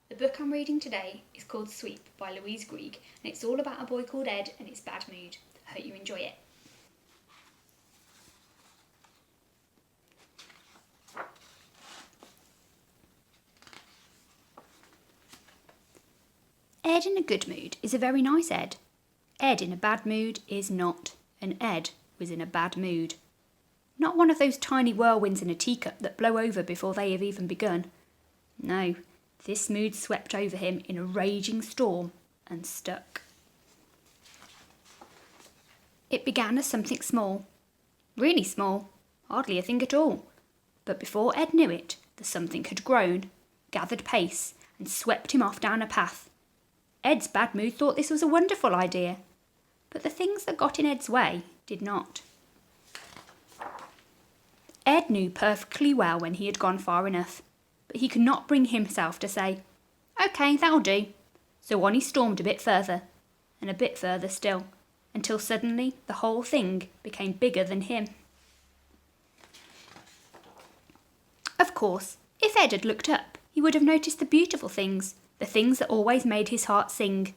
The book I'm reading today is called Sweep by Louise Greig, and it's all about a boy called Ed and his bad mood. I hope you enjoy it. Ed in a good mood is a very nice Ed. Ed in a bad mood is not. And Ed was in a bad mood. Not one of those tiny whirlwinds in a teacup that blow over before they have even begun. No, this mood swept over him in a raging storm and stuck. It began as something small. Really small, hardly a thing at all. But before Ed knew it, the something had grown, gathered pace, and swept him off down a path. Ed's bad mood thought this was a wonderful idea, but the things that got in Ed's way did not. Ed knew perfectly well when he had gone far enough, but he could not bring himself to say, "OK, that'll do." So on he stormed a bit further, and a bit further still, until suddenly the whole thing became bigger than him. Of course, if Ed had looked up, he would have noticed the beautiful things, the things that always made his heart sing.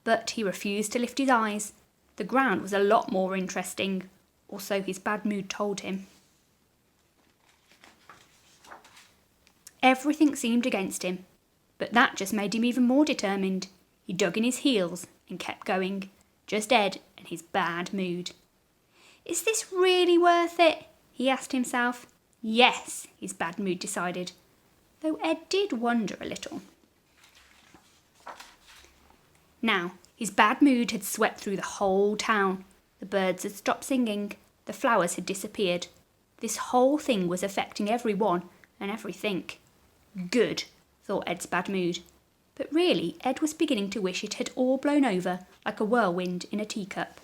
But he refused to lift his eyes. The ground was a lot more interesting, or so his bad mood told him. Everything seemed against him, but that just made him even more determined. He dug in his heels and kept going, just Ed and his bad mood. "Is this really worth it?" he asked himself. Yes, his bad mood decided, though Ed did wonder a little. Now, his bad mood had swept through the whole town. The birds had stopped singing, the flowers had disappeared. This whole thing was affecting everyone and everything. Good, thought Ed's bad mood. But really, Ed was beginning to wish it had all blown over like a whirlwind in a teacup.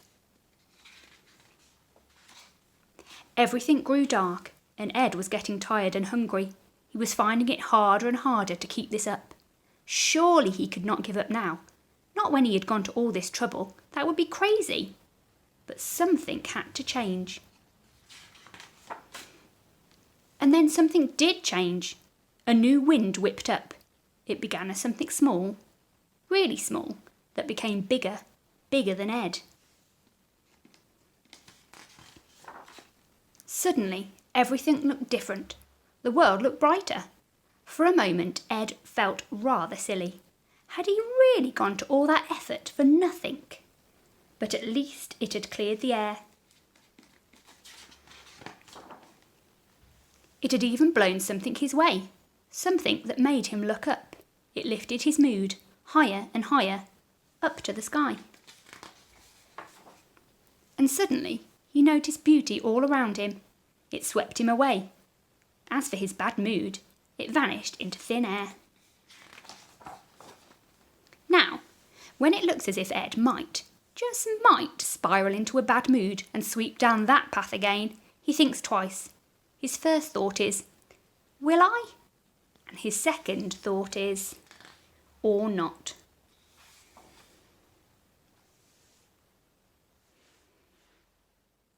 Everything grew dark, and Ed was getting tired and hungry. He was finding it harder and harder to keep this up. Surely he could not give up now. Not when he had gone to all this trouble. That would be crazy. But something had to change. And then something did change. A new wind whipped up. It began as something small, really small, that became bigger, bigger than Ed. Suddenly, everything looked different. The world looked brighter. For a moment, Ed felt rather silly. Had he really gone to all that effort for nothing? But at least it had cleared the air. It had even blown something his way, something that made him look up. It lifted his mood higher and higher, up to the sky. And suddenly he noticed beauty all around him. It swept him away. As for his bad mood, it vanished into thin air. Now, when it looks as if Ed might, just might, spiral into a bad mood and sweep down that path again, he thinks twice. His first thought is, "Will I?" And his second thought is, "Or not."